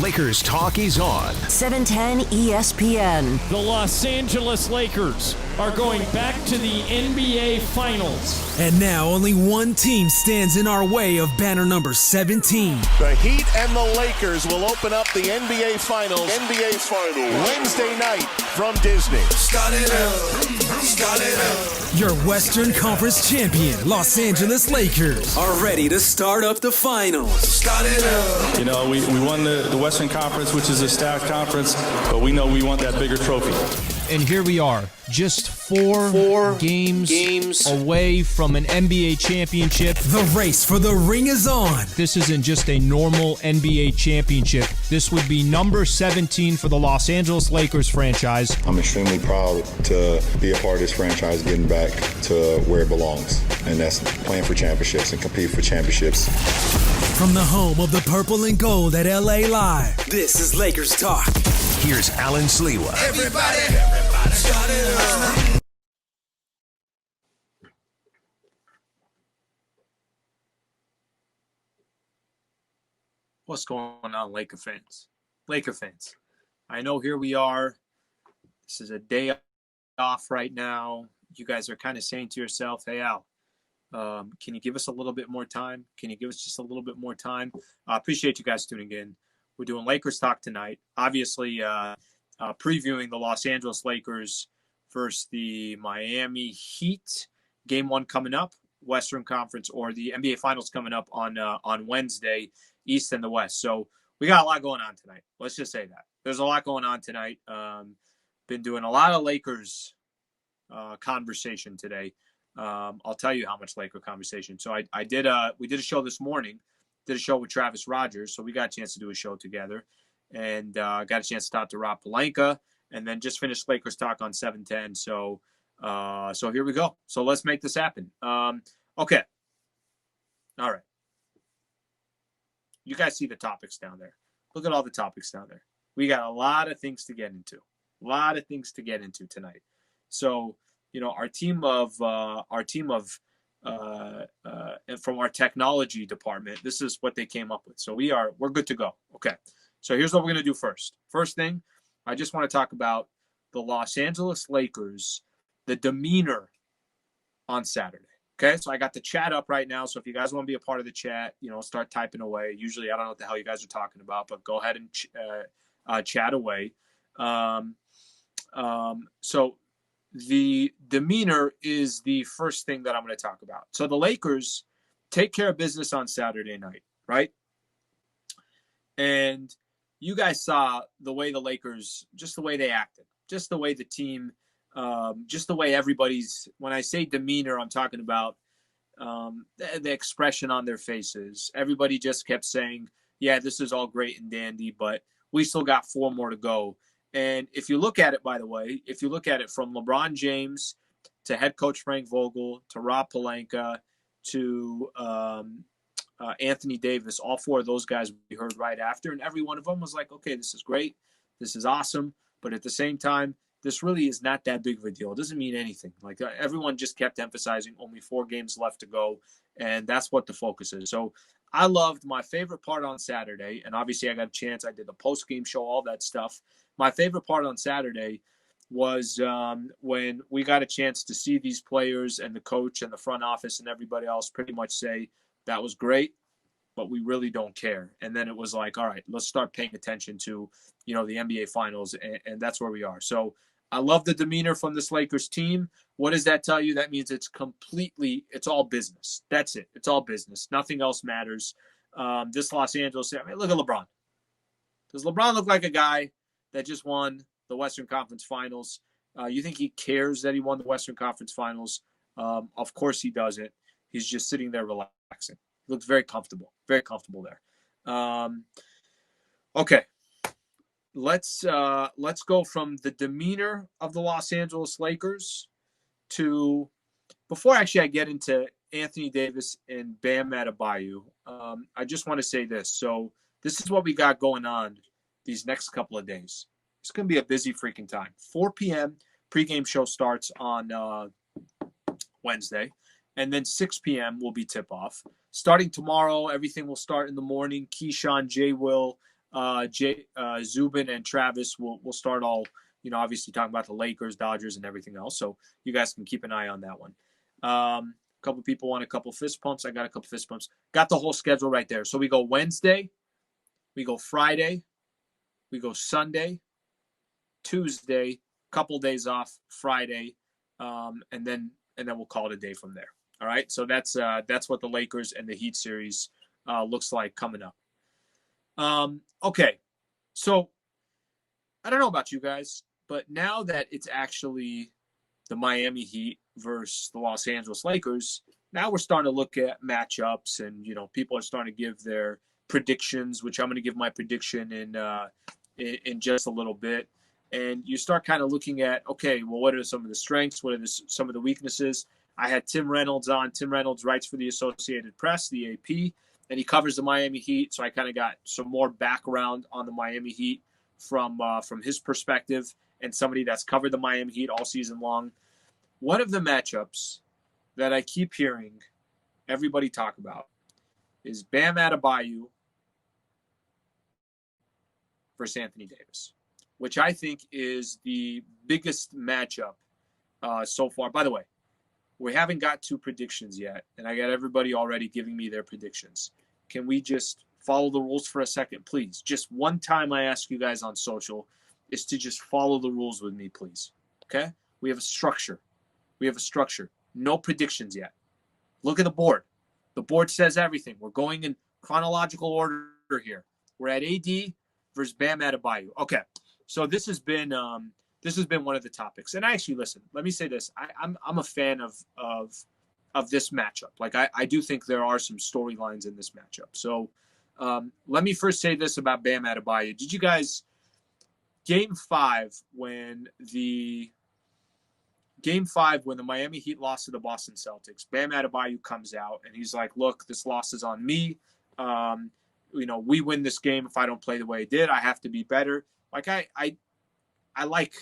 Lakers Talk is on. 710 ESPN. The Los Angeles Lakers are going back to the NBA Finals. And now only one team stands in our way of banner number 17. The Heat and the Lakers will open up the NBA Finals. Wednesday night from Disney. Start it up. Your Western Conference champion, Los Angeles Lakers, are ready to start up the finals. Start it up. You know, we won the Western Conference, which is a stacked conference, but we know we want that bigger trophy. And here we are, just four games away from an NBA championship. The race for the ring is on. This isn't just a normal NBA championship. This would be number 17 for the Los Angeles Lakers franchise. I'm extremely proud to be a part of this franchise getting back to where it belongs, and that's playing for championships and compete for championships. From the home of the purple and gold at LA Live, this is Lakers Talk. Here's Allen Sliwa. Everybody, start it up. What's going on, Laker fans? I know here we are. This is a day off right now. You guys are kind of saying to yourself, hey, Al, can you give us a little bit more time? Can you give us just a little bit more time? I appreciate you guys tuning in. We're doing Lakers Talk tonight. Obviously, previewing the Los Angeles Lakers versus the Miami Heat. Game 1 coming up, Western Conference, or the NBA Finals coming up on Wednesday, East and the West. So we got a lot going on tonight. Let's just say that. There's a lot going on tonight. Been doing a lot of Lakers conversation today. I'll tell you how much Laker conversation. So we did a show this morning. Did a show with Travis Rogers, so we got a chance to do a show together, and got a chance to talk to Rob Pelinka, and then just finished Lakers Talk on 710. So here we go. So let's make this happen. Okay. All right. You guys see the topics down there. Look at all the topics down there. We got a lot of things to get into. Tonight. So, you know, our team of from our technology department, this is what they came up with. So we're good to go. Okay. So here's what we're going to do first. First thing, I just want to talk about the Los Angeles Lakers, the demeanor on Saturday. Okay. So I got the chat up right now. So if you guys want to be a part of the chat, you know, start typing away. Usually I don't know what the hell you guys are talking about, but go ahead and chat away. So the demeanor is the first thing that I'm going to talk about. So the Lakers take care of business on Saturday night, right? And you guys saw the way the Lakers, just the way they acted, just the way the team, just the way everybody's, when I say demeanor, I'm talking about the expression on their faces. Everybody just kept saying, yeah, this is all great and dandy, but we still got 4 more to go. And if you look at it, by the way, if you look at it from LeBron James to head coach Frank Vogel to Rob Pelinka to Anthony Davis, all 4 of those guys we heard right after. And every one of them was like, okay, this is great. This is awesome. But at the same time, this really is not that big of a deal. It doesn't mean anything. Like everyone just kept emphasizing only 4 games left to go. And that's what the focus is. So I loved my favorite part on Saturday. And obviously I got a chance. I did the post-game show, all that stuff. My favorite part on Saturday was when we got a chance to see these players and the coach and the front office and everybody else pretty much say, that was great, but we really don't care. And then it was like, all right, let's start paying attention to, you know, the NBA Finals, and that's where we are. So I love the demeanor from this Lakers team. What does that tell you? That means it's all business. That's it. It's all business. Nothing else matters. This Los Angeles, I mean, look at LeBron. Does LeBron look like a guy that just won the Western Conference Finals? You think he cares that he won the Western Conference Finals? Of course he doesn't. He's just sitting there relaxing. He looks very comfortable there. Okay. Let's go from the demeanor of the Los Angeles Lakers to, before actually I get into Anthony Davis and Bam Adebayo, I just want to say this. So this is what we got going on these next couple of days. It's going to be a busy freaking time. 4 p.m. pregame show starts on Wednesday, and then 6 p.m. will be tip-off. Starting tomorrow, everything will start in the morning. Keyshawn, Jay Will, Zubin and Travis will start all, obviously talking about the Lakers, Dodgers, and everything else. So you guys can keep an eye on that one. A couple people want a couple fist pumps. I got a couple fist pumps. Got the whole schedule right there. So we go Wednesday, we go Friday, we go Sunday, Tuesday, couple days off, Friday, and then we'll call it a day from there. All right. So that's what the Lakers and the Heat series looks like coming up. Okay. So I don't know about you guys, but now that it's actually the Miami Heat versus the Los Angeles Lakers, now we're starting to look at matchups, and people are starting to give their predictions, which I'm going to give my prediction in just a little bit. And you start kind of looking at, okay, well, what are some of the strengths? What are some of the weaknesses? I had Tim Reynolds on. Tim Reynolds writes for the Associated Press, the AP, and he covers the Miami Heat. So I kind of got some more background on the Miami Heat from his perspective, and somebody that's covered the Miami Heat all season long. One of the matchups that I keep hearing everybody talk about is Bam Adebayo versus Anthony Davis, which I think is the biggest matchup so far. By the way, we haven't got to predictions yet, and I got everybody already giving me their predictions. Can we just follow the rules for a second, please? Just one time I ask you guys on social is to just follow the rules with me, please. Okay? We have a structure. No predictions yet. Look at the board. The board says everything. We're going in chronological order here. We're at AD versus Bam Adebayo. Okay. So this has been one of the topics. And actually, listen, let me say this. I'm a fan of this matchup. Like I do think there are some storylines in this matchup. So let me first say this about Bam Adebayo. Did you guys Game 5 when the Miami Heat lost to the Boston Celtics, Bam Adebayo comes out and he's like, "Look, this loss is on me. We win this game if I don't play the way I did. I have to be better." Like I like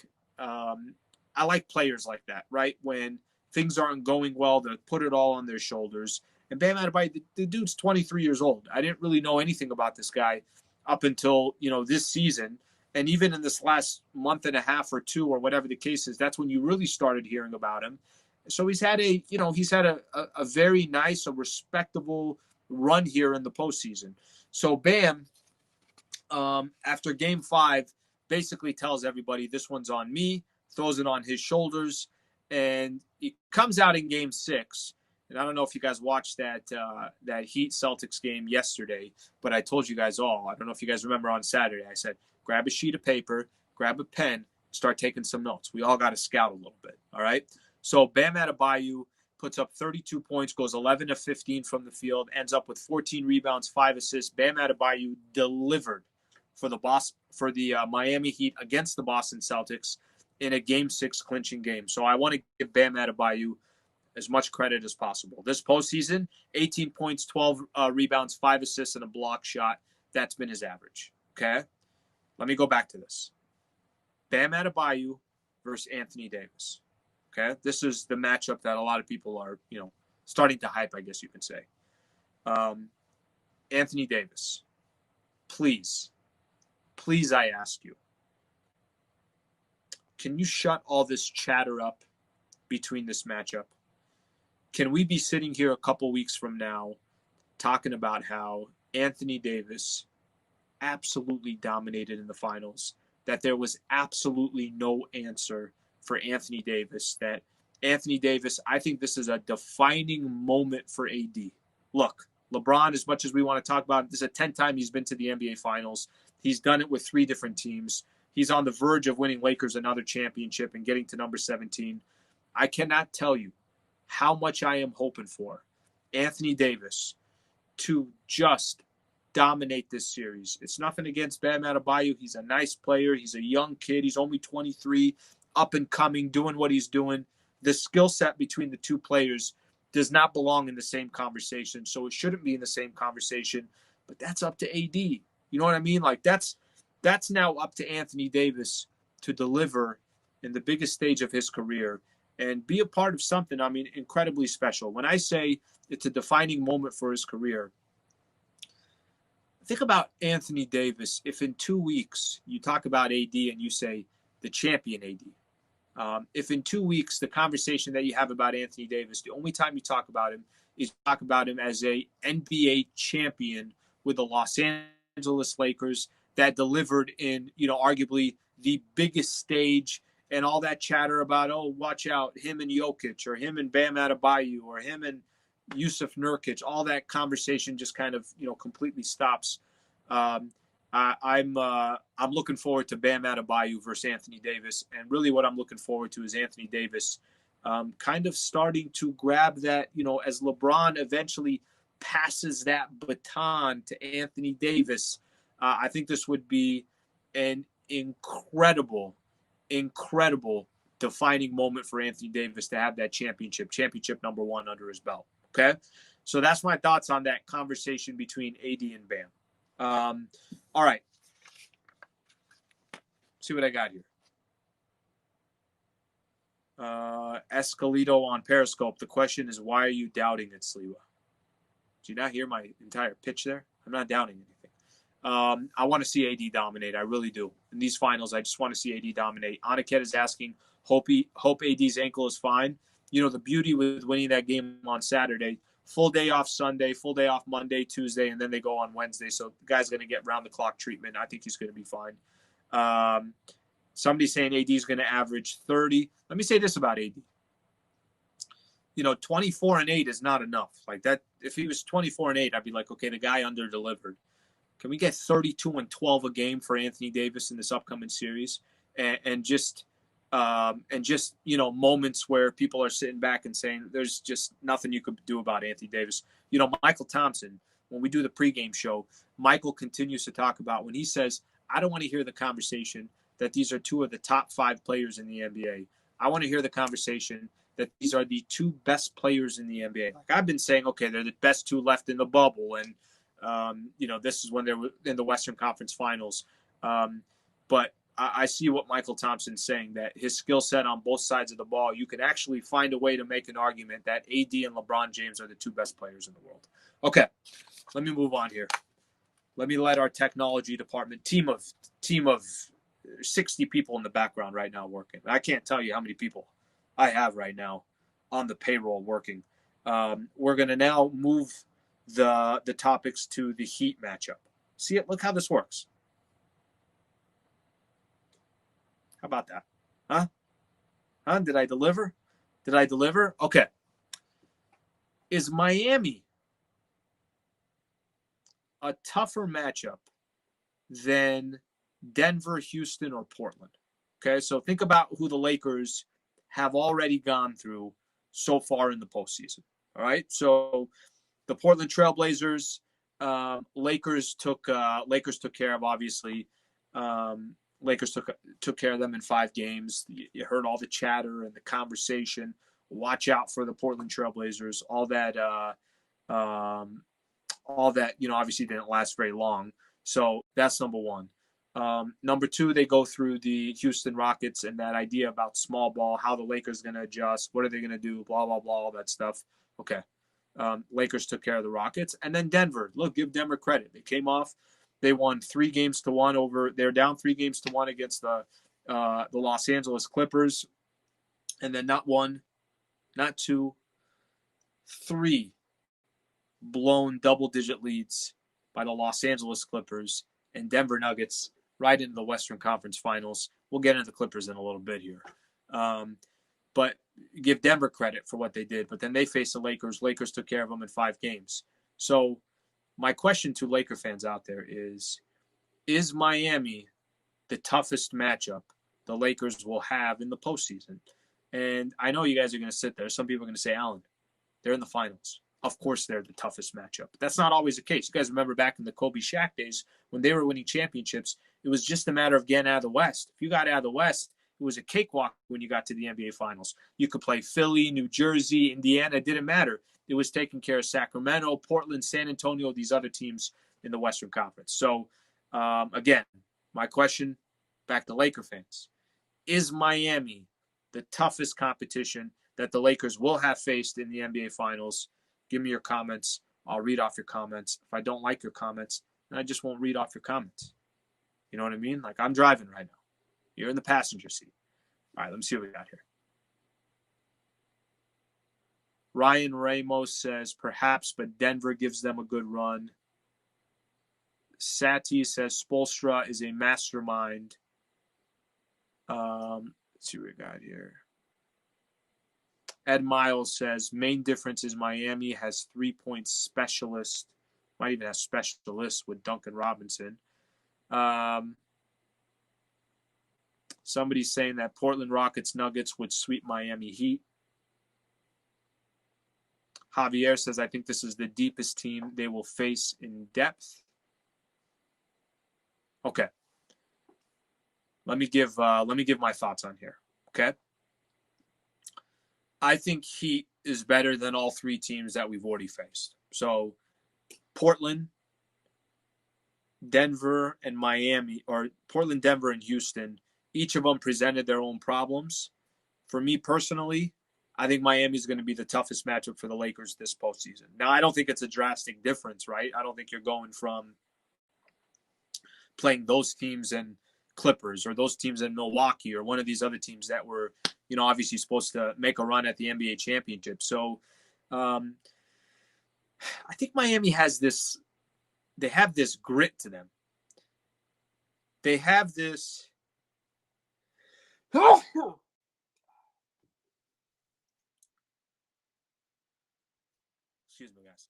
players like that, right? When things aren't going well, they put it all on their shoulders. And Bam Adebayo, the dude's 23 years old. I didn't really know anything about this guy up until this season, and even in this last month and a half or two or whatever the case is, that's when you really started hearing about him. So he's had a very nice, a respectable run here in the postseason. So Bam, after Game 5, basically tells everybody this one's on me, throws it on his shoulders, and he comes out in Game 6. And I don't know if you guys watched that Heat Celtics game yesterday, but I told you guys all. I don't know if you guys remember on Saturday. I said, grab a sheet of paper, grab a pen, start taking some notes. We all got to scout a little bit, all right? So Bam Adebayo puts up 32 points, goes 11 of 15 from the field, ends up with 14 rebounds, 5 assists. Bam Adebayo delivered for the Miami Heat against the Boston Celtics in a Game 6 clinching game. So I want to give Bam Adebayo as much credit as possible. This postseason, 18 points, 12 rebounds, 5 assists, and a block shot. That's been his average, okay? Let me go back to this. Bam Adebayo versus Anthony Davis, okay? This is the matchup that a lot of people are, starting to hype, I guess you could say. Anthony Davis, please, I ask you, can you shut all this chatter up between this matchup? Can we be sitting here a couple weeks from now talking about how Anthony Davis absolutely dominated in the finals, that there was absolutely no answer for Anthony Davis, that Anthony Davis, I think this is a defining moment for AD. Look, LeBron, as much as we want to talk about it, this is the 10th time he's been to the NBA Finals. He's done it with 3 different teams. He's on the verge of winning Lakers another championship and getting to number 17. I cannot tell you how much I am hoping for Anthony Davis to just dominate this series. It's nothing against Bam Adebayo. He's a nice player. He's a young kid. He's only 23, up and coming, doing what he's doing. The skill set between the two players does not belong in the same conversation, so it shouldn't be in the same conversation. But that's up to AD. You know what I mean? Like that's now up to Anthony Davis to deliver in the biggest stage of his career and be a part of something, incredibly special. When I say it's a defining moment for his career, think about Anthony Davis. If in 2 weeks you talk about AD and you say the champion AD, if in 2 weeks the conversation that you have about Anthony Davis, the only time you talk about him is talk about him as a NBA champion with the Los Angeles Lakers that delivered in, arguably the biggest stage, and all that chatter about, oh, watch out, him and Jokic or him and Bam Adebayo or him and Yusuf Nurkic, all that conversation just kind of, completely stops. I'm looking forward to Bam Adebayo versus Anthony Davis, and really what I'm looking forward to is Anthony Davis kind of starting to grab that, as LeBron eventually passes that baton to Anthony Davis. I think this would be an incredible defining moment for Anthony Davis to have that championship number 1 under his belt. Okay, so that's my thoughts on that conversation between AD and Bam. All right, see what I got here. Escalito on Periscope. The question is, why are you doubting it, Sliwa? Did you not hear my entire pitch there? I'm not doubting anything. I want to see AD dominate. I really do. In these finals, I just want to see AD dominate. Aniket is asking, hope AD's ankle is fine. The beauty with winning that game on Saturday, full day off Sunday, full day off Monday, Tuesday, and then they go on Wednesday. So the guy's going to get round-the-clock treatment. I think he's going to be fine. Somebody's saying AD is going to average 30. Let me say this about AD. 24-8 is not enough. Like that, if he was 24-8, I'd be like, okay, the guy under-delivered. Can we get 32-12 a game for Anthony Davis in this upcoming series? And just moments where people are sitting back and saying there's just nothing you could do about Anthony Davis. Michael Thompson, when we do the pregame show, Michael continues to talk about when he says, I don't want to hear the conversation that these are 2 of the top 5 players in the NBA. I want to hear the conversation that these are the 2 best players in the NBA. Like I've been saying, okay, they're the best 2 left in the bubble. And, this is when they were in the Western Conference Finals. But I see what Michael Thompson's saying, that his skill set on both sides of the ball, you can actually find a way to make an argument that AD and LeBron James are the 2 best players in the world. Okay, let me move on here. Let me let our technology department, team of 60 people in the background right now working. I can't tell you how many people I have right now on the payroll working. We're going to now move the topics to the Heat matchup. See it? Look how this works. How about that? Huh? Did I deliver? Okay. Is Miami a tougher matchup than Denver, Houston, or Portland? Okay, so think about who the Lakers have already gone through so far in the postseason. All right, so the Portland Trailblazers, Lakers took care of, obviously. Lakers took care of them in 5 games. You heard all the chatter and the conversation. Watch out for the Portland Trailblazers. All that, obviously didn't last very long. So that's number 1. Number 2, they go through the Houston Rockets and that idea about small ball, how the Lakers going to adjust, what are they going to do, blah, blah, blah, all that stuff. Okay. Lakers took care of the Rockets. And then Denver. Look, give Denver credit. They came off. They won 3-1 over. They're down 3-1 against the Los Angeles Clippers, and then not 1, not 2, 3 blown double-digit leads by the Los Angeles Clippers and Denver Nuggets right into the Western Conference Finals. We'll get into the Clippers in a little bit here, but give Denver credit for what they did. But then they faced the Lakers. Lakers took care of them in 5 games. So my question to Laker fans out there is Miami the toughest matchup the Lakers will have in the postseason? And I know you guys are going to sit there. Some people are going to say, Allen, they're in the finals. Of course they're the toughest matchup. But that's not always the case. You guys remember back in the Kobe Shaq days when they were winning championships, it was just a matter of getting out of the West. If you got out of the West, it was a cakewalk when you got to the NBA Finals. You could play Philly, New Jersey, Indiana. It didn't matter. It was taking care of Sacramento, Portland, San Antonio, these other teams in the Western Conference. So, again, my question back to Laker fans. Is Miami the toughest competition that the Lakers will have faced in the NBA Finals? Give me your comments. I'll read off your comments. If I don't like your comments, and I just won't read off your comments. You know what I mean? Like, I'm driving right now. You're in the passenger seat. All right, let me see what we got here. Ryan Ramos says, perhaps, but Denver gives them a good run. Sati says, Spoelstra is a mastermind. Let's see what we got here. Ed Miles says, main difference is Miami has 3-point specialist. Might even have specialists with Duncan Robinson. Somebody's saying that Portland Rockets Nuggets would sweep Miami Heat. Javier says, I think this is the deepest team they will face in depth. Okay. Let me give my thoughts on here. Okay. I think Heat is better than all three teams that we've already faced. So Portland, Denver, and Miami, or Portland, Denver, and Houston, each of them presented their own problems. For me personally, I think Miami is going to be the toughest matchup for the Lakers this postseason. Now, I don't think it's a drastic difference, right? I don't think you're going from playing those teams and Clippers or those teams in Milwaukee or one of these other teams that were, obviously supposed to make a run at the NBA championship. So I think Miami has this, they have this grit to them. They have this, excuse me, guys.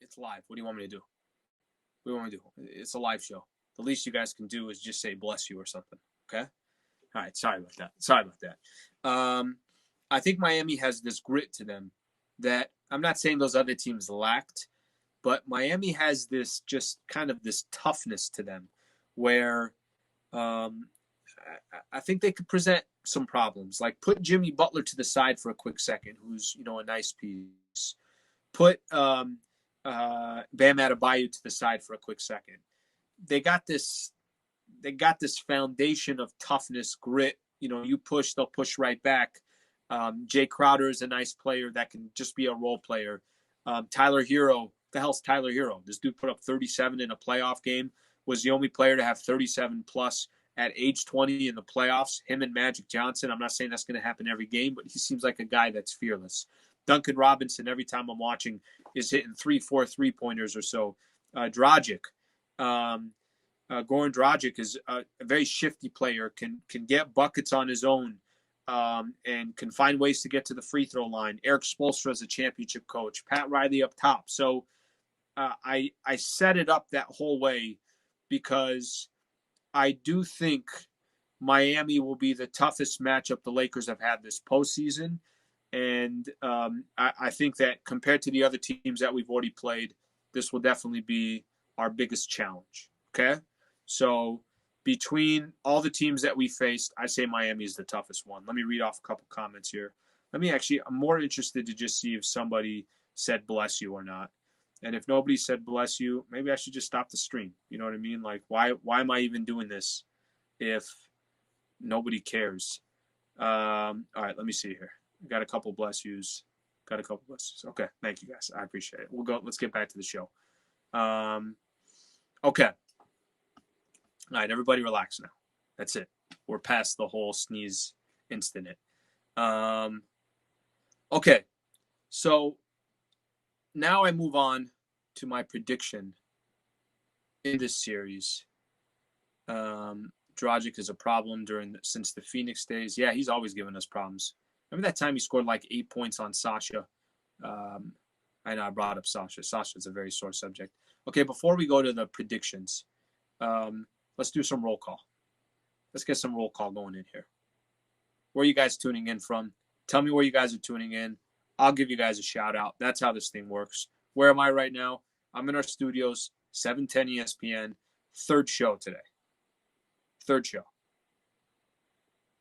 It's live. What do you want me to do? What do you want me to do? It's a live show. The least you guys can do is just say bless you or something. Okay? All right. Sorry about that. I think Miami has this grit to them that I'm not saying those other teams lacked, but Miami has this just kind of this toughness to them where I think they could present some problems. Like put Jimmy Butler to the side for a quick second, who's, a nice piece. Put Bam Adebayo to the side for a quick second. They got this foundation of toughness, grit. You push, they'll push right back. Jay Crowder is a nice player that can just be a role player. Tyler Hero, the hell's Tyler Hero? This dude put up 37 in a playoff game, was the only player to have 37 plus at age 20 in the playoffs. Him and Magic Johnson. I'm not saying that's going to happen every game, but he seems like a guy that's fearless. Duncan Robinson, every time I'm watching, is hitting 3-4 3-pointers or so. Dragic. Goran Dragic is a very shifty player, can get buckets on his own, and can find ways to get to the free throw line. Eric Spoelstra is a championship coach. Pat Riley up top. So I set it up that whole way because I do think Miami will be the toughest matchup the Lakers have had this postseason. And I think that compared to the other teams that we've already played, this will definitely be our biggest challenge. Okay? So between all the teams that we faced, I say Miami is the toughest one. Let me read off a couple comments here. I'm more interested to just see if somebody said bless you or not. And if nobody said bless you, maybe I should just stop the stream. You know what I mean? Like, why am I even doing this if nobody cares? All right, let me see here. Got a couple bless yous. Okay, thank you guys. I appreciate it. Let's get back to the show. Okay. All right, everybody relax now. That's it. We're past the whole sneeze incident. Okay. So now I move on to my prediction in this series. Dragic is a problem since the Phoenix days. Yeah, he's always given us problems. Remember that time he scored like 8 points on Sasha? I know I brought up Sasha. Sasha's a very sore subject. Okay, before we go to the predictions, let's do some roll call. Let's get some roll call going in here. Where are you guys tuning in from? Tell me where you guys are tuning in. I'll give you guys a shout out. That's how this thing works. Where am I right now? I'm in our studios, 710 ESPN, third show today. Third show.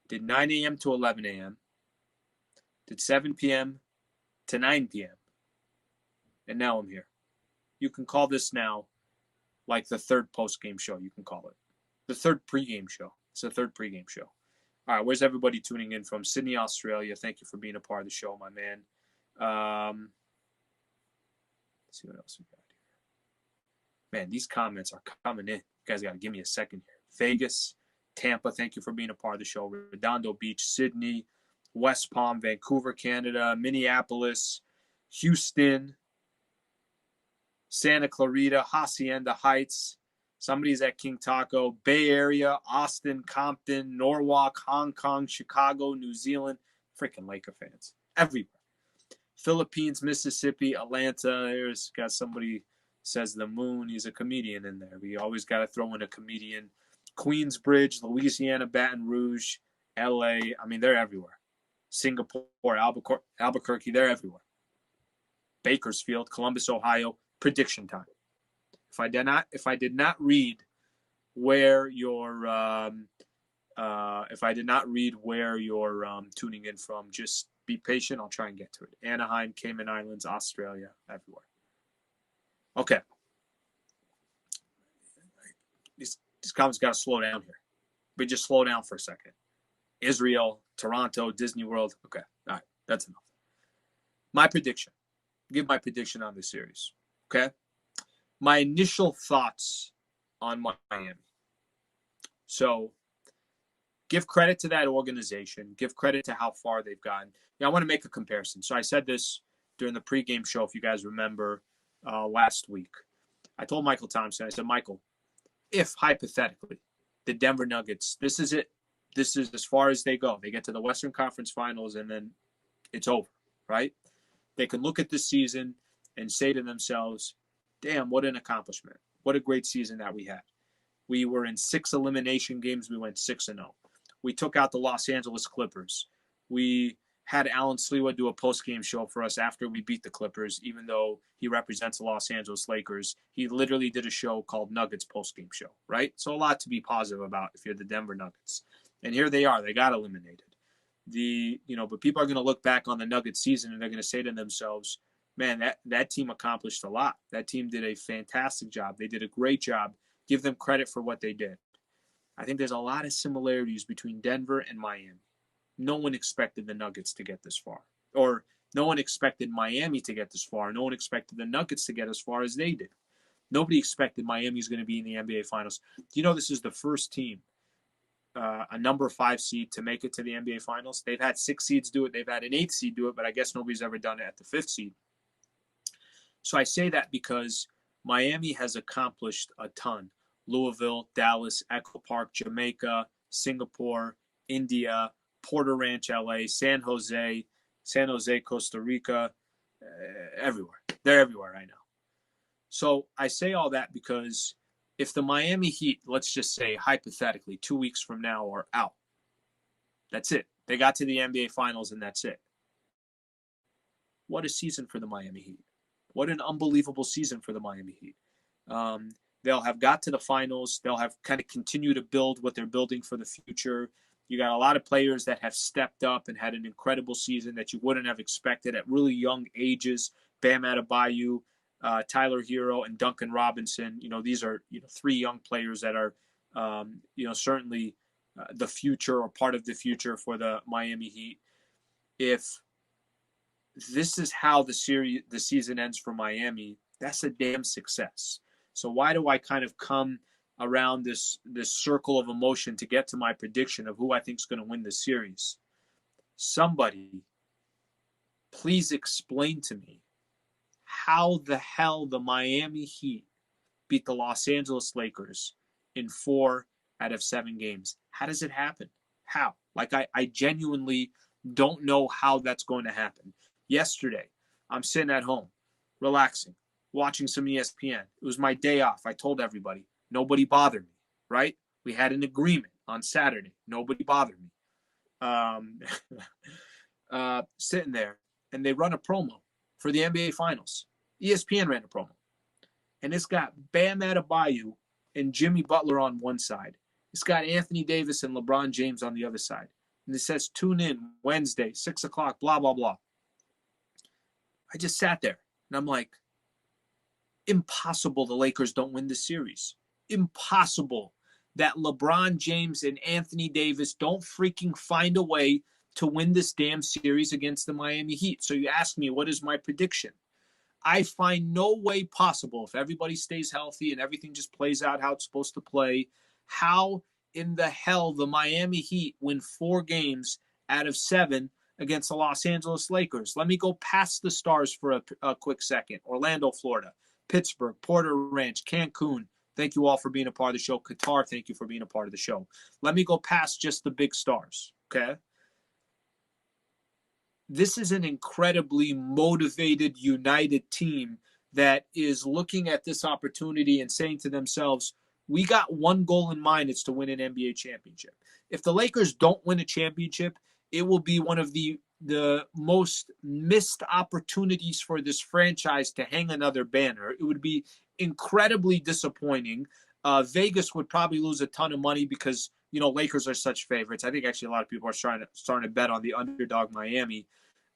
Did 9 a.m. to 11 a.m. Did 7 p.m. to 9 p.m. And now I'm here. You can call this now like the third post-game show, you can call it. The third pregame show. It's the third pregame show. All right, where's everybody tuning in from? Sydney, Australia. Thank you for being a part of the show, my man. Let's see what else we got Man, these comments are coming in. You guys got to give me a second here. Vegas, Tampa, thank you for being a part of the show. Redondo Beach, Sydney, West Palm, Vancouver, Canada, Minneapolis, Houston, Santa Clarita, Hacienda Heights. Somebody's at King Taco, Bay Area, Austin, Compton, Norwalk, Hong Kong, Chicago, New Zealand. Freaking Laker fans everywhere. Philippines, Mississippi, Atlanta. There's got somebody says the moon. He's a comedian in there. We always got to throw in a comedian. Queensbridge, Louisiana, Baton Rouge, LA. I mean, they're everywhere. Singapore, Albuquerque, they're everywhere. Bakersfield, Columbus, Ohio. Prediction time. If I did not read where you're tuning in from, just be patient. I'll try and get to it. Anaheim, Cayman Islands, Australia, everywhere. Okay. These comments got to slow down here. But just slow down for a second. Israel, Toronto, Disney World. Okay. All right. That's enough. My prediction. Give my prediction on this series. Okay. My initial thoughts on Miami. So give credit to that organization. Give credit to how far they've gotten. Now, I want to make a comparison. So I said this during the pregame show, if you guys remember, last week. I told Michael Thompson, I said, Michael, if hypothetically the Denver Nuggets, this is it. This is as far as they go. They get to the Western Conference Finals and then it's over, right? They can look at this season and say to themselves, damn, what an accomplishment. What a great season that we had. We were in 6 elimination games. We went 6-0. We took out the Los Angeles Clippers. We had Allen Sliwa do a post-game show for us after we beat the Clippers, even though he represents the Los Angeles Lakers. He literally did a show called Nuggets post-game show, right? So a lot to be positive about if you're the Denver Nuggets. And here they are. They got eliminated. But people are going to look back on the Nuggets season and they're going to say to themselves, man, that team accomplished a lot. That team did a fantastic job. They did a great job. Give them credit for what they did. I think there's a lot of similarities between Denver and Miami. No one expected the Nuggets to get this far. Or no one expected Miami to get this far. No one expected the Nuggets to get as far as they did. Nobody expected Miami was going to be in the NBA Finals. Do you know this is the first team, a number 5 seed, to make it to the NBA Finals? They've had 6 seeds do it. They've had an 8th seed do it, but I guess nobody's ever done it at the 5th seed. So I say that because Miami has accomplished a ton. Louisville, Dallas, Echo Park, Jamaica, Singapore, India, Porter Ranch, LA, San Jose, Costa Rica, everywhere. They're everywhere right now. So I say all that because if the Miami Heat, let's just say hypothetically, 2 weeks from now are out, that's it. They got to the NBA Finals and that's it. What a season for the Miami Heat. What an unbelievable season for the Miami Heat. They'll have got to the finals. They'll have kind of continued to build what they're building for the future. You got a lot of players that have stepped up and had an incredible season that you wouldn't have expected at really young ages. Bam Adebayo, Tyler Hero, and Duncan Robinson. These are 3 young players that are certainly the future or part of the future for the Miami Heat. If this is how the season ends for Miami, that's a damn success. So why do I kind of come around this circle of emotion to get to my prediction of who I think is going to win the series? Somebody, please explain to me how the hell the Miami Heat beat the Los Angeles Lakers in 4 out of 7 games. How does it happen? How? I genuinely don't know how that's going to happen. Yesterday, I'm sitting at home, relaxing, watching some ESPN. It was my day off. I told everybody, nobody bothered me, right? We had an agreement on Saturday. Nobody bothered me. Sitting there, and they run a promo for the NBA Finals. ESPN ran a promo. And it's got Bam Adebayo and Jimmy Butler on one side. It's got Anthony Davis and LeBron James on the other side. And it says, tune in Wednesday, 6 o'clock, blah, blah, blah. I just sat there, and I'm like, impossible the Lakers don't win this series. Impossible that LeBron James and Anthony Davis don't freaking find a way to win this damn series against the Miami Heat. So you ask me, what is my prediction? I find no way possible, if everybody stays healthy and everything just plays out how it's supposed to play, how in the hell the Miami Heat win 4 games out of 7 against the Los Angeles Lakers. Let me go past the stars for a quick second. Orlando, Florida, Pittsburgh, Porter Ranch, Cancun. Thank you all for being a part of the show. Qatar, thank you for being a part of the show. Let me go past just the big stars, okay? This is an incredibly motivated, united team that is looking at this opportunity and saying to themselves, we got one goal in mind, it's to win an NBA championship. If the Lakers don't win a championship, it will be one of the most missed opportunities for this franchise to hang another banner. It would be incredibly disappointing. Vegas would probably lose a ton of money because, Lakers are such favorites. I think actually a lot of people are starting to bet on the underdog Miami.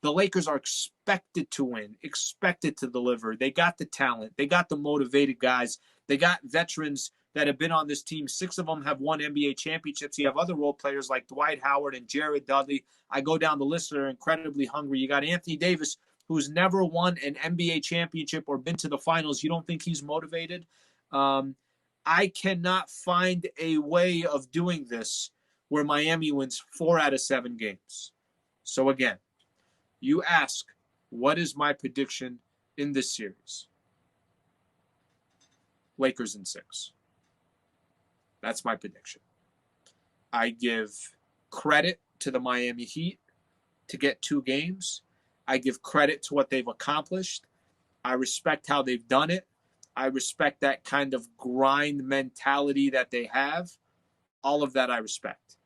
The Lakers are expected to win, expected to deliver. They got the talent. They got the motivated guys. They got veterans that have been on this team. 6 of them have won NBA championships. You have other role players like Dwight Howard and Jared Dudley. I go down the list that are incredibly hungry. You got Anthony Davis, who's never won an NBA championship or been to the finals. You don't think he's motivated? I cannot find a way of doing this where Miami wins 4 out of 7 games. So again, you ask, what is my prediction in this series? Lakers in 6. That's my prediction. I give credit to the Miami Heat to get 2 games. I give credit to what they've accomplished. I respect how they've done it. I respect that kind of grind mentality that they have. All of that I respect.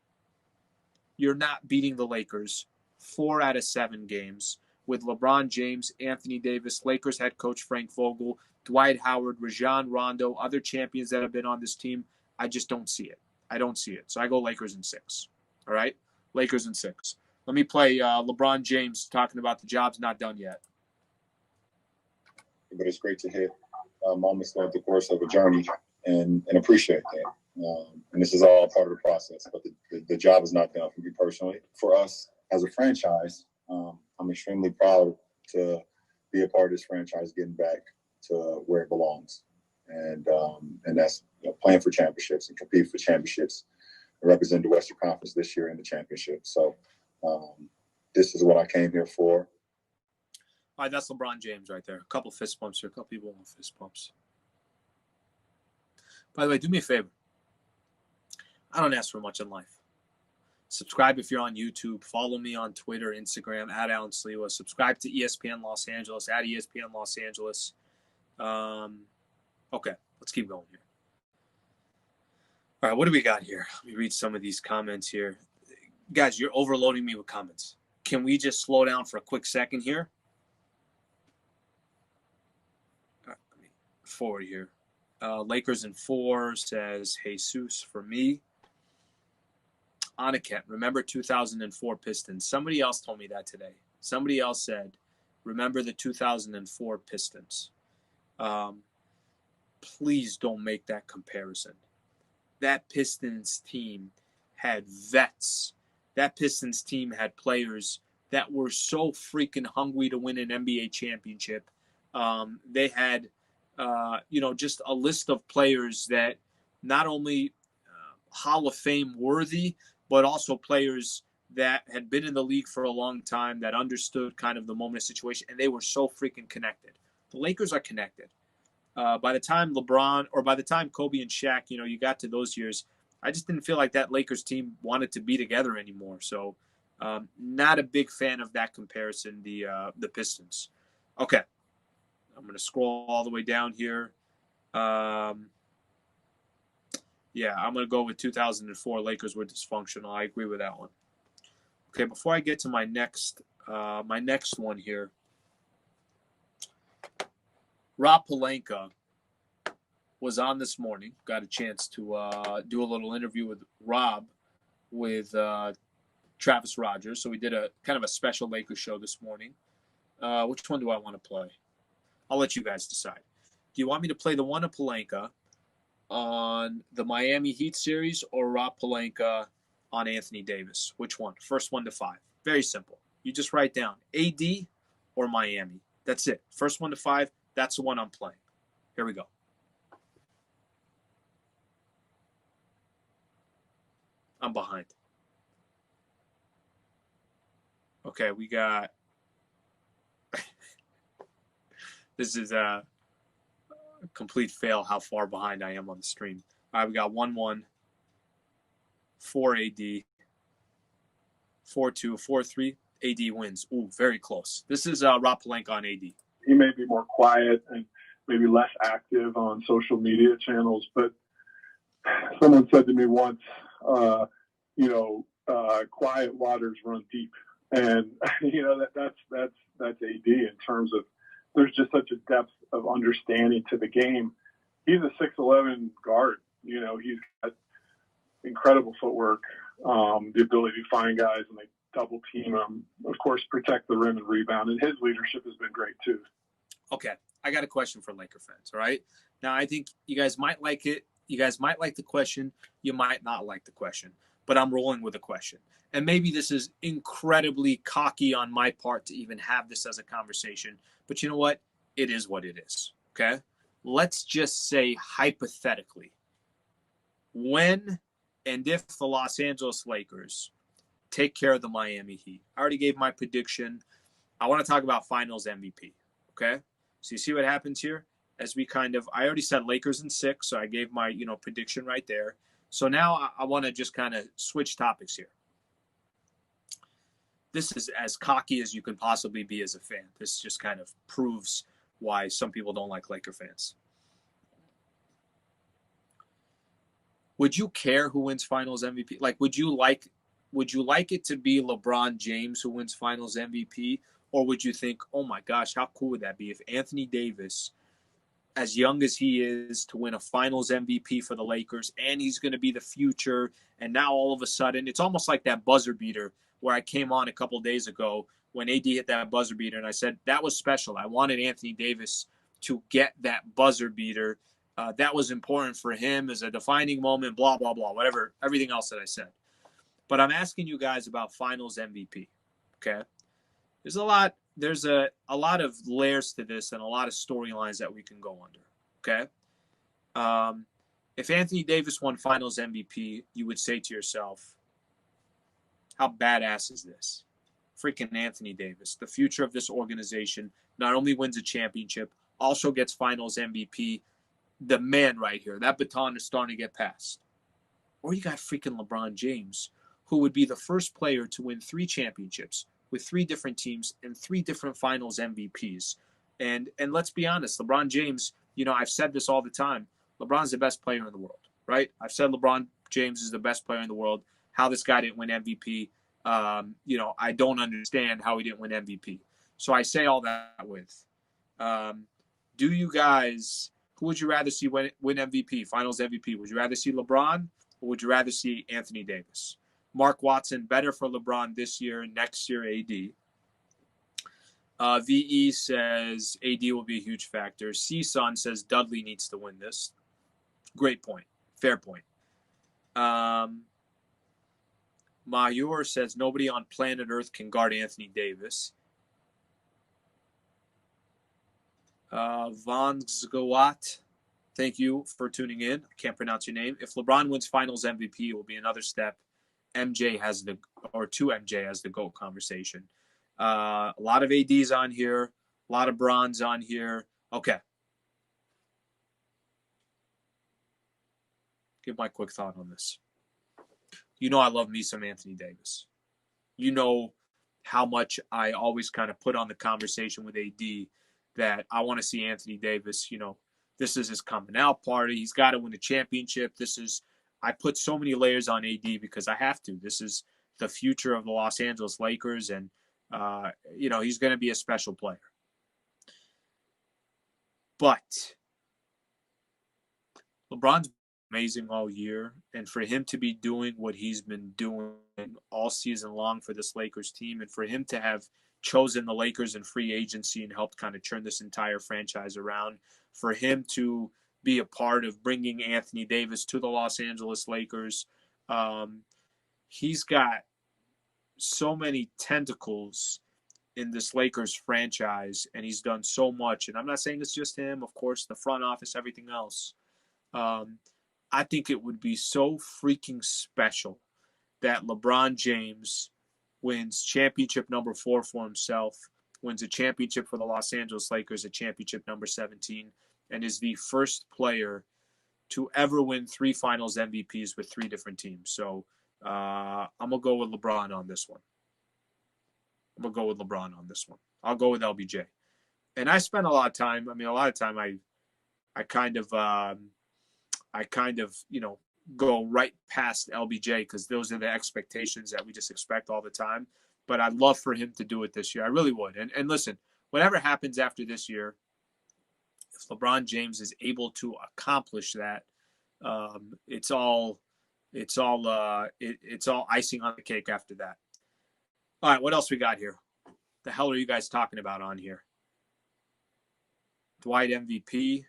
You're not beating the Lakers 4 out of 7 games with LeBron James, Anthony Davis, Lakers head coach Frank Vogel, Dwight Howard, Rajon Rondo, other champions that have been on this team. I just don't see it. I don't see it. So I go Lakers in 6. All right? Lakers in 6. Let me play LeBron James talking about the job's not done yet. But it's great to hit moments throughout the course of a journey and appreciate that. And this is all part of the process. But the job is not done for me personally. For us as a franchise, I'm extremely proud to be a part of this franchise getting back to where it belongs. And that's playing for championships and compete for championships and represent the Western Conference this year in the championship. So this is what I came here for. All right, that's LeBron James right there. A couple fist bumps here. A couple people want fist bumps. By the way, do me a favor. I don't ask for much in life. Subscribe if you're on YouTube. Follow me on Twitter, Instagram, at Allen Sliwa. Subscribe to ESPN Los Angeles, at ESPN Los Angeles. Okay, let's keep going here. All right, what do we got here? Let me read some of these comments here. Guys, you're overloading me with comments. Can we just slow down for a quick second here? All right, let me forward here. Lakers in 4 says Jesus for me. Anaket, remember 2004 Pistons. Somebody else told me that today. Somebody else said, remember the 2004 Pistons. Please don't make that comparison. That Pistons team had vets. That Pistons team had players that were so freaking hungry to win an NBA championship. They had, just a list of players that not only Hall of Fame worthy, but also players that had been in the league for a long time, that understood kind of the moment of situation, and they were so freaking connected. The Lakers are connected. By the time Kobe and Shaq, you got to those years, I just didn't feel like that Lakers team wanted to be together anymore. So not a big fan of that comparison, the Pistons. Okay. I'm going to scroll all the way down here. Yeah, I'm going to go with 2004 Lakers were dysfunctional. I agree with that one. Okay, before I get to my next one here, Rob Pelinka was on this morning. Got a chance to do a little interview with Rob with Travis Rogers. So we did a kind of a special Lakers show this morning. Which one do I want to play? I'll let you guys decide. Do you want me to play the one of Pelinka on the Miami Heat series or Rob Pelinka on Anthony Davis? Which one? First 1 to 5. Very simple. You just write down AD or Miami. That's it. First 1 to 5, that's the one I'm playing. Here we go. I'm behind. Okay, we got this is a complete fail how far behind I am on the stream. All right, we got 1-1, 4 AD, 4-2, 4-3. AD wins. Ooh, very close. This is Rob Pelinka on AD. He may be more quiet and maybe less active on social media channels, but someone said to me once, quiet waters run deep. And, that's AD in terms of there's just such a depth of understanding to the game. He's a 6'11" guard. He's got incredible footwork, the ability to find guys and they double team him, of course, protect the rim and rebound. And his leadership has been great too. Okay. I got a question for Laker fans. All right. Now, I think you guys might like it. You guys might like the question. You might not like the question, but I'm rolling with a question. And maybe this is incredibly cocky on my part to even have this as a conversation, but you know what? It is what it is. Okay. Let's just say hypothetically, when and if the Los Angeles Lakers take care of the Miami Heat. I already gave my prediction. I want to talk about finals MVP. Okay. So you see what happens here? As we I already said Lakers in 6, so I gave my, prediction right there. So now I want to just kind of switch topics here. This is as cocky as you can possibly be as a fan. This just kind of proves why some people don't like Laker fans. Would you care who wins finals MVP? Like, would you like it to be LeBron James who wins finals MVP? Or would you think, oh my gosh, how cool would that be if Anthony Davis, as young as he is, to win a finals MVP for the Lakers, and he's going to be the future, and now all of a sudden, it's almost like that buzzer beater where I came on a couple days ago when AD hit that buzzer beater, and I said, that was special. I wanted Anthony Davis to get that buzzer beater. That was important for him as a defining moment, blah, blah, blah, whatever, everything else that I said. But I'm asking you guys about finals MVP, okay? There's a lot of layers to this and a lot of storylines that we can go under, okay? If Anthony Davis won finals MVP, you would say to yourself, how badass is this? Freaking Anthony Davis, the future of this organization, not only wins a championship, also gets finals MVP. The man right here, that baton is starting to get passed. Or you got freaking LeBron James, who would be the first player to win 3 championships with 3 different teams and 3 different finals MVPs. And let's be honest, LeBron James, I've said this all the time. LeBron's the best player in the world, right? I've said LeBron James is the best player in the world. How this guy didn't win MVP, I don't understand how he didn't win MVP. So I say all that with, do you guys, who would you rather see win MVP, finals MVP? Would you rather see LeBron or would you rather see Anthony Davis? Mark Watson, better for LeBron this year, next year AD. VE says AD will be a huge factor. C-Son says Dudley needs to win this. Great point. Fair point. Mahur says nobody on planet Earth can guard Anthony Davis. Von Zgawat, thank you for tuning in. I can't pronounce your name. If LeBron wins finals MVP, it will be another step. MJ has to MJ has the GOAT conversation. A lot of ADs on here, a lot of Bronze on here. Okay. Give my quick thought on this. I love me some Anthony Davis. You know how much I always kind of put on the conversation with AD that I want to see Anthony Davis. This is his coming out party. He's got to win a championship. I put so many layers on AD because I have to. This is the future of the Los Angeles Lakers, and, he's going to be a special player. But LeBron's amazing all year, and for him to be doing what he's been doing all season long for this Lakers team, and for him to have chosen the Lakers in free agency and helped kind of turn this entire franchise around, for him to be a part of bringing Anthony Davis to the Los Angeles Lakers. He's got so many tentacles in this Lakers franchise, and he's done so much. And I'm not saying it's just him, of course, the front office, everything else. I think it would be so freaking special that LeBron James wins championship number 4 for himself, wins a championship for the Los Angeles Lakers, a championship number 17, and is the first player to ever win 3 finals MVPs with 3 different teams. So I'm going to go with LeBron on this one. I'll go with LBJ. And I spent a lot of time. I kind of, go right past LBJ because those are the expectations that we just expect all the time. But I'd love for him to do it this year. I really would. And listen, whatever happens after this year, if LeBron James is able to accomplish that, it's all icing on the cake after that. All right, what else we got here? The hell are you guys talking about on here? Dwight MVP.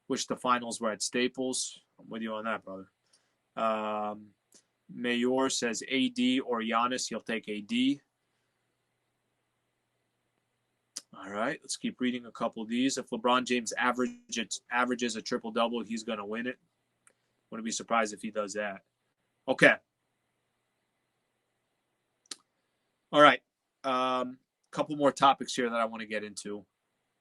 Wish the finals were at Staples. I'm with you on that, brother. Mayor says AD or Giannis. He'll take AD. All right, let's keep reading a couple of these. If LeBron James averages a triple-double, he's going to win it. Wouldn't be surprised if he does that. Okay. All right. Couple more topics here that I want to get into,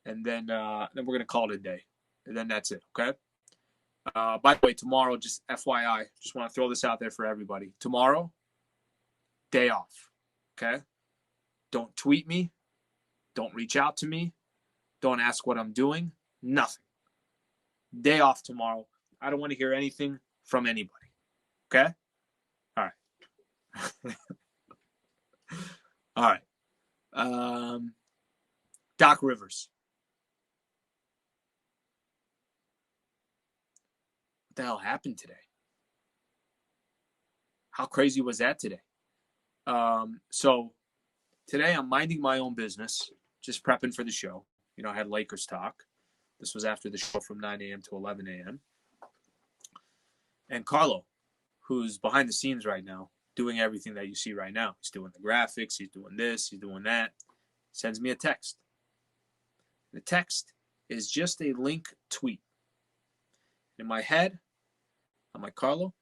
and then we're going to call it a day, and then that's it, okay? By the way, tomorrow, just FYI, just want to throw this out there for everybody. Tomorrow, day off, okay? Don't tweet me. Don't reach out to me. Don't ask what I'm doing. Nothing. Day off tomorrow. I don't want to hear anything from anybody, okay? All right. All right. Doc Rivers. What the hell happened today? How crazy was that today? So today I'm minding my own business, just prepping for the show. I had Lakers talk. This was after the show from 9 a.m. to 11 a.m. And Carlo, who's behind the scenes right now, doing everything that you see right now. He's doing the graphics. He's doing this. He's doing that. Sends me a text. The text is just a link tweet. In my head, I'm like, Carlo,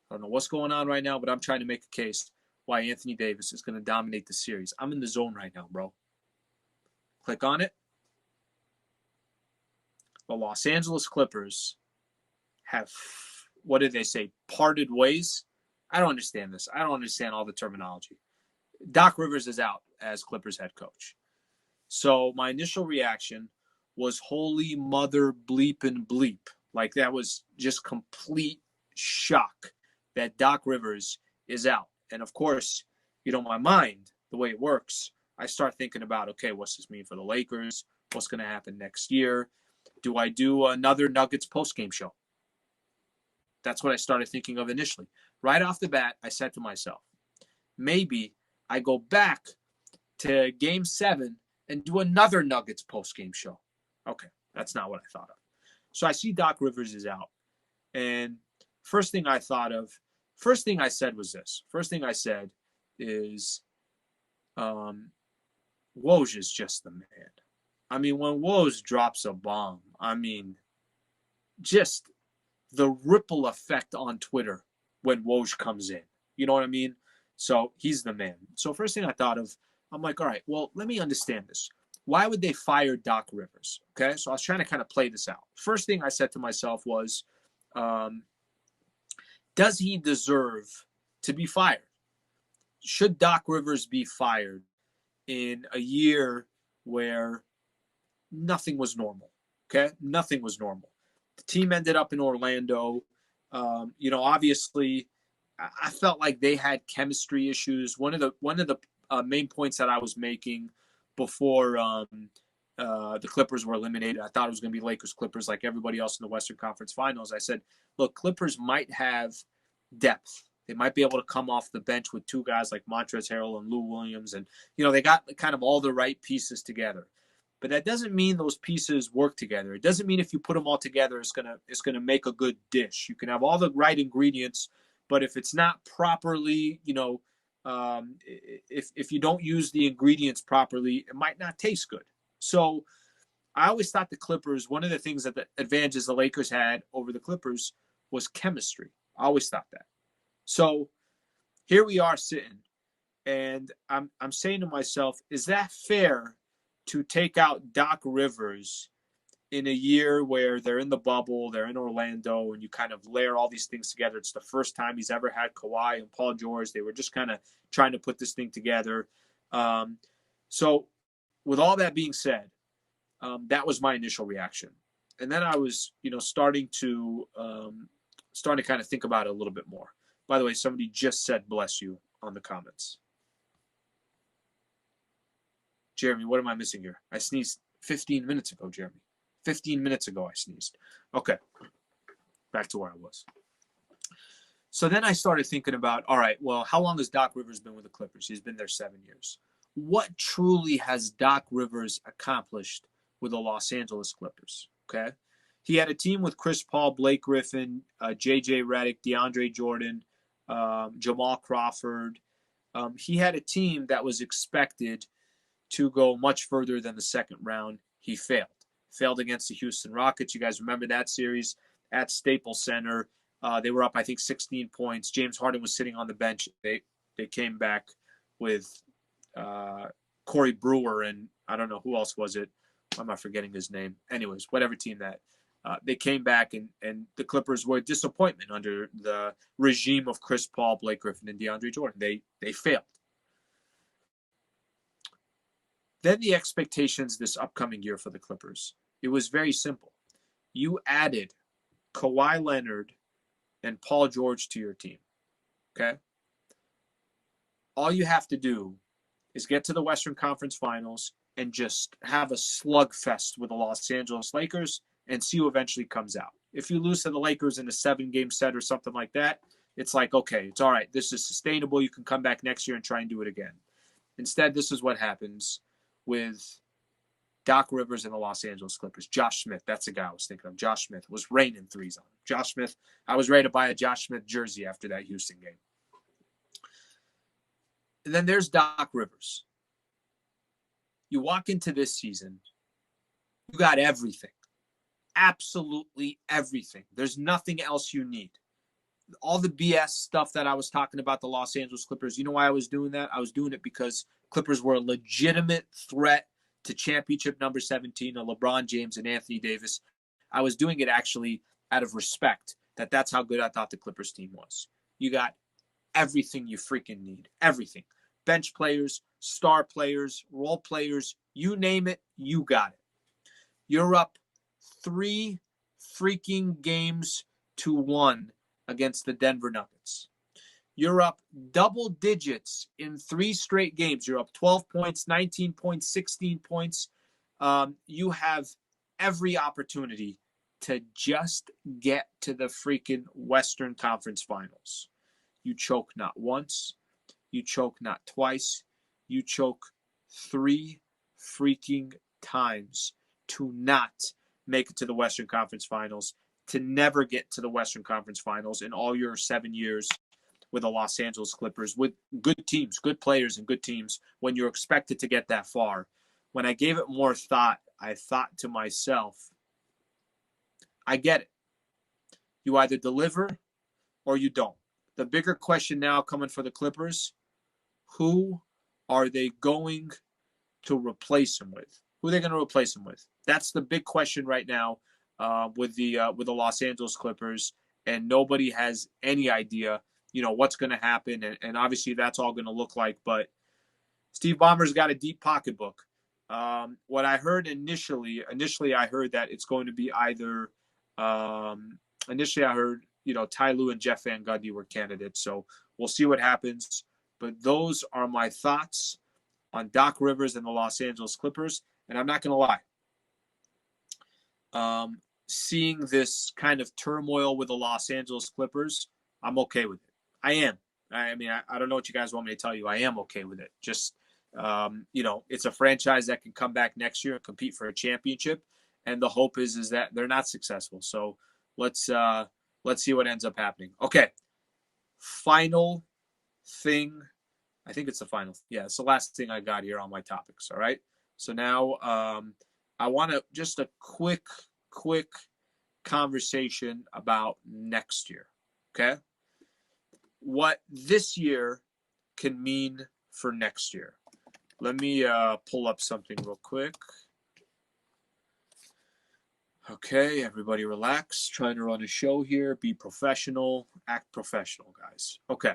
I don't know what's going on right now, but I'm trying to make a case why Anthony Davis is going to dominate the series. I'm in the zone right now, bro. Click on it. The Los Angeles Clippers have, what did they say, parted ways? I don't understand this. I don't understand all the terminology. Doc Rivers is out as Clippers head coach. So my initial reaction was holy mother bleep and bleep. Like that was just complete shock that Doc Rivers is out. And of course, my mind, the way it works, I start thinking about, okay, what's this mean for the Lakers? What's going to happen next year? Do I do another Nuggets postgame show? That's what I started thinking of initially. Right off the bat, I said to myself, maybe I go back to Game 7 and do another Nuggets postgame show. Okay, that's not what I thought of. So I see Doc Rivers is out. And first thing I said was this. First thing I said is, Woj is just the man. I mean, when Woj drops a bomb, just the ripple effect on Twitter when Woj comes in. You know what I mean? So he's the man. So first thing I thought of, I'm like, all right, well, let me understand this. Why would they fire Doc Rivers? Okay, so I was trying to kind of play this out. First thing I said to myself was, does he deserve to be fired? Should Doc Rivers be fired in a year where nothing was normal? Okay, nothing was normal. The team ended up in Orlando. Obviously, I felt like they had chemistry issues. One of the main points that I was making before the Clippers were eliminated, I thought it was going to be Lakers-Clippers like everybody else in the Western Conference Finals. I said, look, Clippers might have depth. They might be able to come off the bench with 2 guys like Montrezl Harrell and Lou Williams. And, they got kind of all the right pieces together. But that doesn't mean those pieces work together. It doesn't mean if you put them all together, it's gonna make a good dish. You can have all the right ingredients, but if it's not properly, if you don't use the ingredients properly, it might not taste good. So I always thought the Clippers, one of the things that the advantages the Lakers had over the Clippers was chemistry. I always thought that. So here we are sitting, and I'm saying to myself, is that fair to take out Doc Rivers in a year where they're in the bubble, they're in Orlando, and you kind of layer all these things together? It's the first time he's ever had Kawhi and Paul George. They were just kind of trying to put this thing together. So with all that being said, that was my initial reaction. And then I was, starting to kind of think about it a little bit more. By the way, somebody just said bless you on the comments. Jeremy, what am I missing here? I sneezed 15 minutes ago, Jeremy. 15 minutes ago I sneezed. Okay, back to where I was. So then I started thinking about, all right, well, how long has Doc Rivers been with the Clippers? He's been there 7 years. What truly has Doc Rivers accomplished with the Los Angeles Clippers? Okay, he had a team with Chris Paul, Blake Griffin, J.J. Redick, DeAndre Jordan, Jamal Crawford. He had a team that was expected to go much further than the second round. He failed against the Houston Rockets. You guys remember that series at Staples Center. They were up, I think, 16 points. James Harden was sitting on the bench. They came back with Corey Brewer and I don't know who else was it. Why am I forgetting his name? Anyways, whatever team that. They came back and the Clippers were a disappointment under the regime of Chris Paul, Blake Griffin, and DeAndre Jordan. They failed. Then the expectations this upcoming year for the Clippers. It was very simple. You added Kawhi Leonard and Paul George to your team. Okay? All you have to do is get to the Western Conference Finals and just have a slugfest with the Los Angeles Lakers and see who eventually comes out. If you lose to the Lakers in a 7-game set or something like that, it's like, okay, it's all right. This is sustainable. You can come back next year and try and do it again. Instead, this is what happens with Doc Rivers and the Los Angeles Clippers. Josh Smith, that's the guy I was thinking of. Josh Smith was raining threes on him. Josh Smith, I was ready to buy a Josh Smith jersey after that Houston game. And then there's Doc Rivers. You walk into this season, you got everything. Absolutely everything. There's nothing else you need. All the BS stuff that I was talking about the Los Angeles Clippers, you know why I was doing that? I was doing it because Clippers were a legitimate threat to championship number 17 of LeBron James and Anthony Davis. I was doing it actually out of respect that that's how good I thought the Clippers team was. You got everything you freaking need. Everything. Bench players, star players, role players, you name it, you got it. You're up 3 freaking games to 1 against the Denver Nuggets. You're up double digits in 3 straight games. You're up 12 points, 19 points, 16 points. You have every opportunity to just get to the freaking Western Conference Finals. You choke not once. You choke not twice. You choke 3 freaking times to not make it to the Western Conference Finals, to never get to the Western Conference Finals in all your 7 years with the Los Angeles Clippers, with good teams, good players, and good teams, when you're expected to get that far. When I gave it more thought, I thought to myself, I get it. You either deliver or you don't. The bigger question now coming for the Clippers, who are they going to replace him with? Who are they going to replace him with? That's the big question right now with the Los Angeles Clippers, and nobody has any idea, what's going to happen, and obviously that's all going to look like. But Steve Ballmer's got a deep pocketbook. What I heard initially I heard that it's going to be either initially I heard Ty Lue and Jeff Van Gundy were candidates, so we'll see what happens. But those are my thoughts on Doc Rivers and the Los Angeles Clippers. And I'm not going to lie. Seeing this kind of turmoil with the Los Angeles Clippers, I'm okay with it. I am. I mean, I don't know what you guys want me to tell you. I am okay with it. Just, it's a franchise that can come back next year and compete for a championship. And the hope is that they're not successful. So let's see what ends up happening. Okay. Final thing I think it's the final. Yeah, it's the last thing I got here on my topics. All right. So now I want to just a quick conversation about next year. Okay. What this year can mean for next year. Let me pull up something real quick. Okay, everybody relax. Trying to run a show here. Be professional. Act professional, guys. Okay.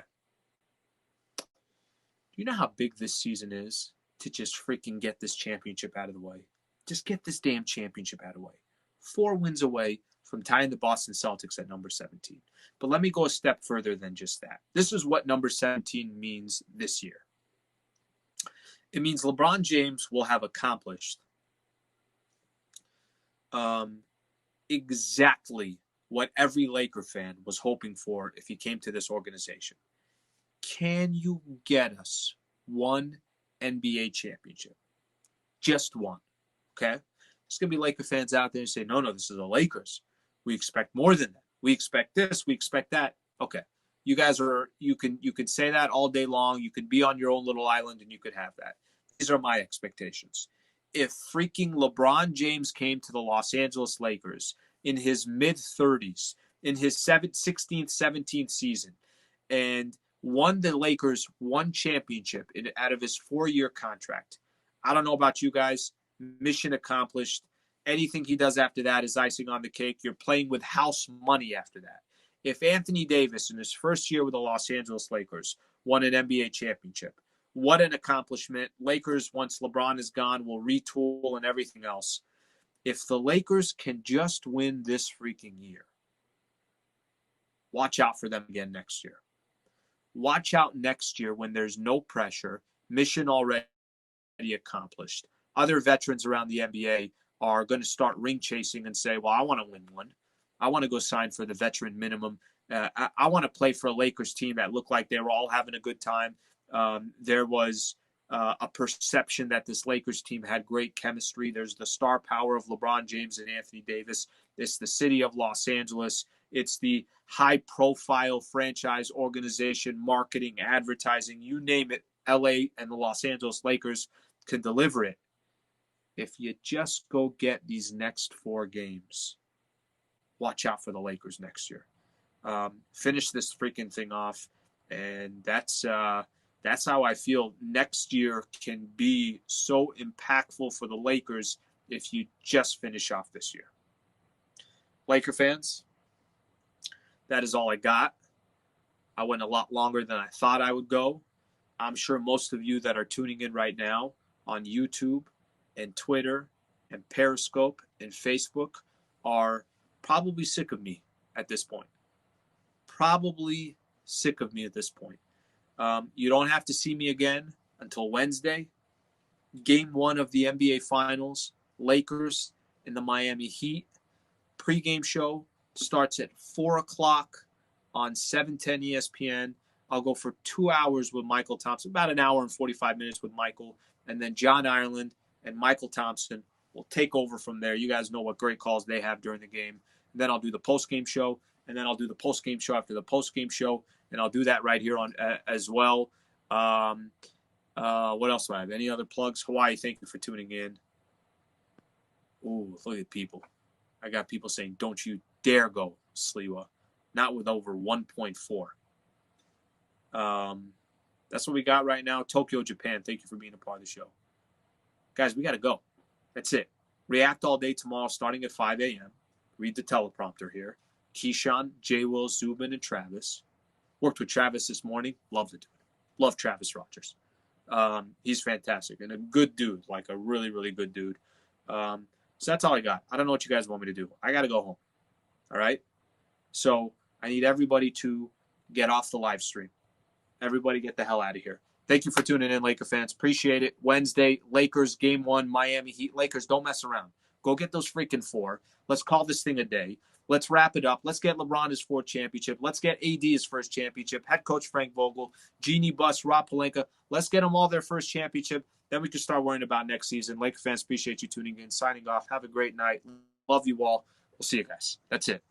You know how big this season is to just freaking get this championship out of the way? Just get this damn championship out of the way. 4 wins away from tying the Boston Celtics at number 17. But let me go a step further than just that. This is what number 17 means this year. It means LeBron James will have accomplished exactly what every Laker fan was hoping for if he came to this organization. Can you get us one NBA championship? Just one. Okay? There's going to be Laker fans out there and say, no, this is the Lakers. We expect more than that. We expect this. We expect that. Okay. You guys you can say that all day long. You could be on your own little island and you could have that. These are my expectations. If freaking LeBron James came to the Los Angeles Lakers in his mid-30s, in his 16th, 17th season, and won the Lakers one championship out of his 4-year contract, I don't know about you guys. Mission accomplished. Anything he does after that is icing on the cake. You're playing with house money after that. If Anthony Davis, in his first year with the Los Angeles Lakers, won an NBA championship, what an accomplishment. Lakers, once LeBron is gone, will retool and everything else. If the Lakers can just win this freaking year, watch out for them again next year. Watch out next year when there's no pressure, mission already accomplished. Other veterans around the NBA are going to start ring chasing and say, well, I want to win one. I want to go sign for the veteran minimum. I want to play for a Lakers team that looked like they were all having a good time. There was a perception that this Lakers team had great chemistry. There's the star power of LeBron James and Anthony Davis. It's the city of Los Angeles. It's the high-profile franchise organization, marketing, advertising, you name it. LA and the Los Angeles Lakers can deliver it. If you just go get these next 4 games, watch out for the Lakers next year. Finish this freaking thing off, and that's how I feel next year can be so impactful for the Lakers if you just finish off this year. Laker fans, that is all I got. I went a lot longer than I thought I would go. I'm sure most of you that are tuning in right now on YouTube and Twitter and Periscope and Facebook are probably sick of me at this point. Probably sick of me at this point. You don't have to see me again until Wednesday. Game 1 of the NBA Finals, Lakers and the Miami Heat. Pre-game show starts at 4 o'clock on 710 ESPN. I'll go for 2 hours with Michael Thompson, about an hour and 45 minutes with Michael. And then John Ireland and Michael Thompson will take over from there. You guys know what great calls they have during the game. And then I'll do the post-game show, and then I'll do the post-game show after the post-game show, and I'll do that right here on as well. What else do I have? Any other plugs? Hawaii, thank you for tuning in. Ooh, look at people. I got people saying, don't you dare go, Sliwa. Not with over 1.4. That's what we got right now. Tokyo, Japan, thank you for being a part of the show. Guys, we got to go. That's it. React all day tomorrow starting at 5 a.m. Read the teleprompter here. Keyshawn, J. Will, Zubin, and Travis. Worked with Travis this morning. Loved it. Love Travis Rogers. He's fantastic and a good dude, like a really, really good dude. So that's all I got. I don't know what you guys want me to do. I got to go home. All right? So I need everybody to get off the live stream. Everybody get the hell out of here. Thank you for tuning in, Laker fans. Appreciate it. Wednesday, Lakers, Game 1, Miami Heat. Lakers, don't mess around. Go get those freaking 4. Let's call this thing a day. Let's wrap it up. Let's get LeBron his 4th championship. Let's get AD his 1st championship. Head coach Frank Vogel, Jeannie Buss, Rob Pelinka. Let's get them all their 1st championship. Then we can start worrying about next season. Laker fans, appreciate you tuning in. Signing off. Have a great night. Love you all. We'll see you guys. That's it.